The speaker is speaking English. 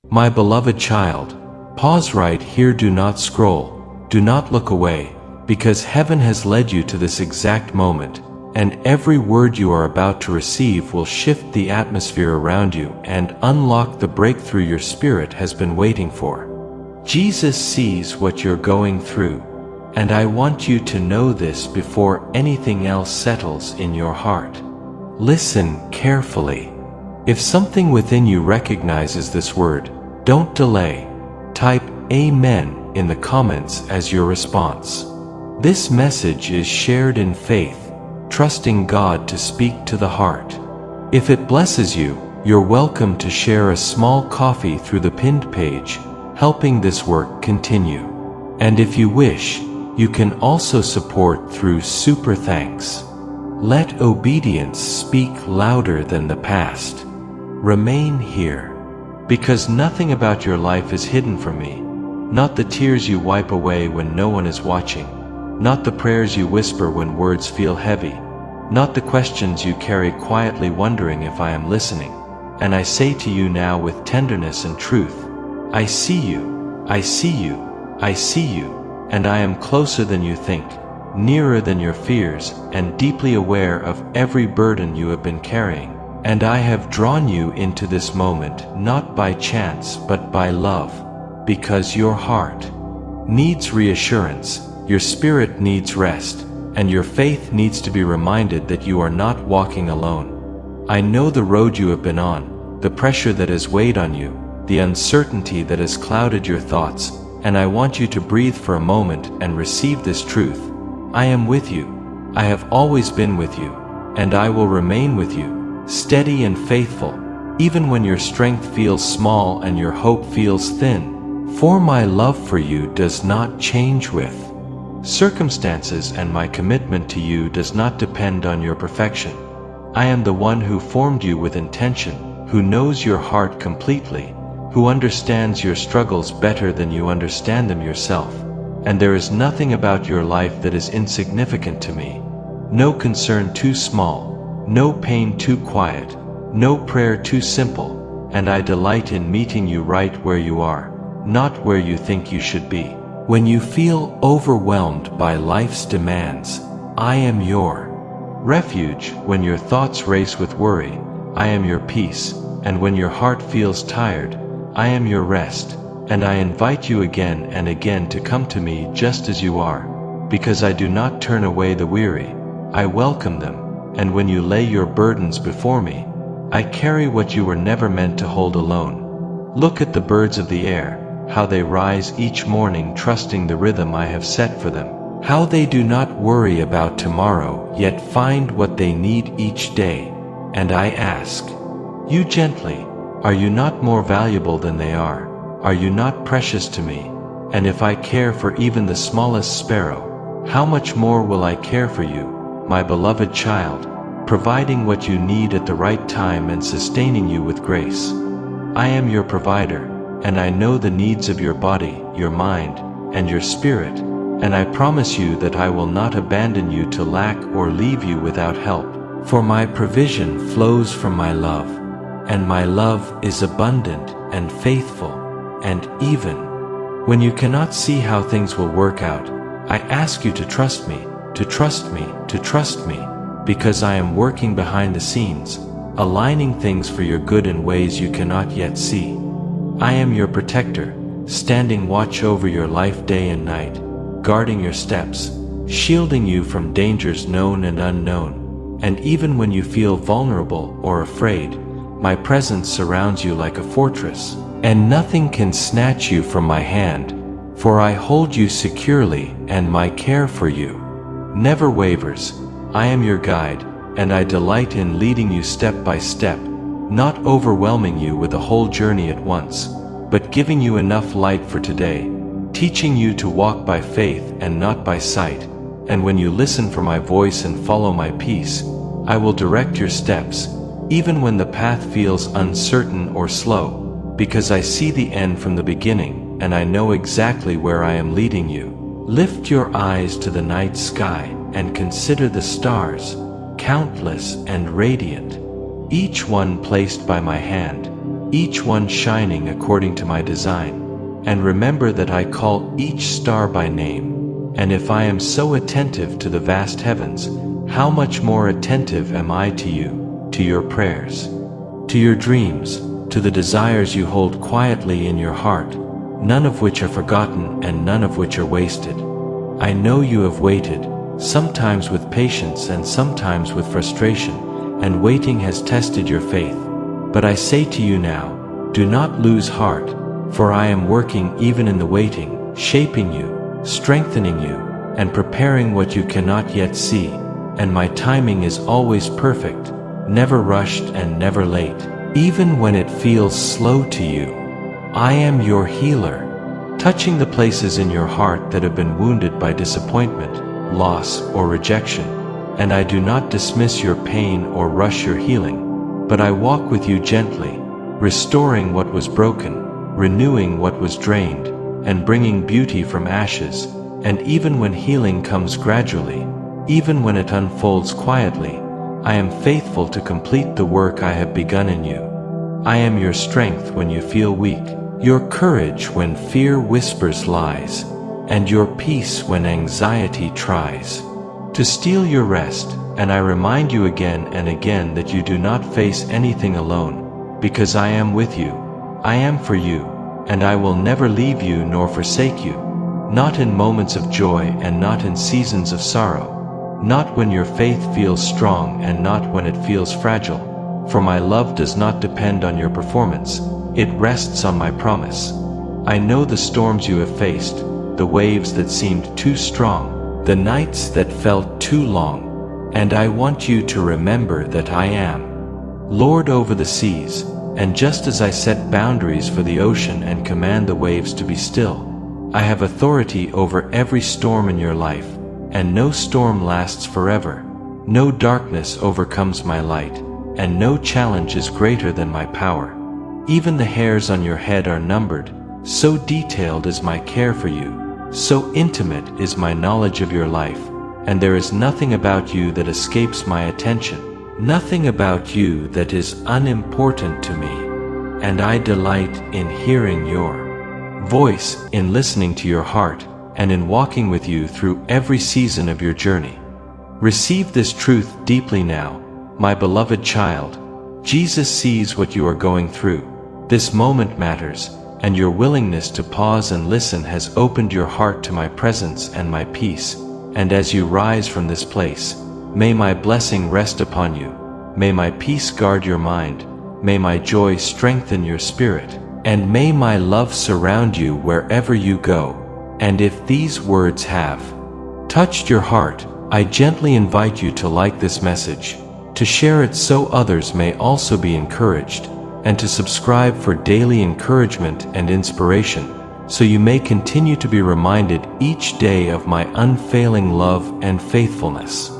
My beloved child, pause right here, do not scroll, do not look away, because heaven has led you to this exact moment, and every word you are about to receive will shift the atmosphere around you and unlock the breakthrough your spirit has been waiting for. Jesus sees what you're going through, and I want you to know this before anything else settles in your heart. Listen carefully. If something within you recognizes this word, don't delay. Type Amen in the comments as your response. This message is shared in faith, trusting God to speak to the heart. If it blesses you, you're welcome to share a small coffee through the pinned page, helping this work continue. And if you wish, you can also support through Super Thanks. Let obedience speak louder than the past. Remain here, because nothing about your life is hidden from me. Not the tears you wipe away when no one is watching, not the prayers you whisper when words feel heavy, not the questions you carry quietly wondering if I am listening. And I say to you now with tenderness and truth, I see you, I see you, I see you, and I am closer than you think, nearer than your fears, and deeply aware of every burden you have been carrying. And I have drawn you into this moment not by chance but by love, because your heart needs reassurance, your spirit needs rest, and your faith needs to be reminded that you are not walking alone. I know the road you have been on, the pressure that has weighed on you, the uncertainty that has clouded your thoughts, and I want you to breathe for a moment and receive this truth. I am with you. I have always been with you, and I will remain with you, steady and faithful, even when your strength feels small and your hope feels thin. For my love for you does not change with circumstances, and my commitment to you does not depend on your perfection. I am the one who formed you with intention, who knows your heart completely, who understands your struggles better than you understand them yourself. And there is nothing about your life that is insignificant to me. No concern too small, no pain too quiet, no prayer too simple, and I delight in meeting you right where you are, not where you think you should be. When you feel overwhelmed by life's demands, I am your refuge. When your thoughts race with worry, I am your peace. And when your heart feels tired, I am your rest. And I invite you again and again to come to me just as you are, because I do not turn away the weary. I welcome them, and when you lay your burdens before me, I carry what you were never meant to hold alone. Look at the birds of the air, how they rise each morning trusting the rhythm I have set for them, how they do not worry about tomorrow yet find what they need each day. And I ask you gently, are you not more valuable than they are? Are you not precious to me? And if I care for even the smallest sparrow, how much more will I care for you, my beloved child, providing what you need at the right time and sustaining you with grace. I am your provider, and I know the needs of your body, your mind, and your spirit, and I promise you that I will not abandon you to lack or leave you without help. For my provision flows from my love, and my love is abundant and faithful. And even when you cannot see how things will work out, I ask you to trust me, to trust me, to trust me, because I am working behind the scenes, aligning things for your good in ways you cannot yet see. I am your protector, standing watch over your life day and night, guarding your steps, shielding you from dangers known and unknown. And even when you feel vulnerable or afraid, my presence surrounds you like a fortress. And nothing can snatch you from my hand, for I hold you securely, and my care for you never wavers. I am your guide, and I delight in leading you step by step, not overwhelming you with a whole journey at once, but giving you enough light for today, teaching you to walk by faith and not by sight. And when you listen for my voice and follow my peace, I will direct your steps, even when the path feels uncertain or slow. Because I see the end from the beginning, and I know exactly where I am leading you. Lift your eyes to the night sky, and consider the stars, countless and radiant, each one placed by my hand. each one shining according to my design. And remember that I call each star by name. And if I am so attentive to the vast heavens, how much more attentive am I to you, to your prayers, to your dreams, to the desires you hold quietly in your heart, none of which are forgotten and none of which are wasted. I know you have waited, sometimes with patience and sometimes with frustration, and waiting has tested your faith. But I say to you now, do not lose heart, for I am working even in the waiting, shaping you, strengthening you, and preparing what you cannot yet see, and my timing is always perfect, never rushed and never late. Even when it feels slow to you, I am your healer, touching the places in your heart that have been wounded by disappointment, loss, or rejection. And I do not dismiss your pain or rush your healing, but I walk with you gently, restoring what was broken, renewing what was drained, and bringing beauty from ashes. And even when healing comes gradually, even when it unfolds quietly, I am faithful to complete the work I have begun in you. I am your strength when you feel weak, your courage when fear whispers lies, and your peace when anxiety tries to steal your rest. And I remind you again and again that you do not face anything alone, because I am with you, I am for you, and I will never leave you nor forsake you, not in moments of joy and not in seasons of sorrow. Not when your faith feels strong and not when it feels fragile. For my love does not depend on your performance, it rests on my promise. I know the storms you have faced, the waves that seemed too strong, the nights that felt too long, and I want you to remember that I am Lord over the seas, and just as I set boundaries for the ocean and command the waves to be still, I have authority over every storm in your life. And no storm lasts forever, no darkness overcomes my light, and no challenge is greater than my power. Even the hairs on your head are numbered, so detailed is my care for you, so intimate is my knowledge of your life, and there is nothing about you that escapes my attention, nothing about you that is unimportant to me, and I delight in hearing your voice, in listening to your heart, and in walking with you through every season of your journey. Receive this truth deeply now, my beloved child. Jesus sees what you are going through. This moment matters, and your willingness to pause and listen has opened your heart to my presence and my peace. And as you rise from this place, may my blessing rest upon you. May my peace guard your mind. May my joy strengthen your spirit. And may my love surround you wherever you go. And if these words have touched your heart, I gently invite you to like this message, to share it so others may also be encouraged, and to subscribe for daily encouragement and inspiration, so you may continue to be reminded each day of my unfailing love and faithfulness.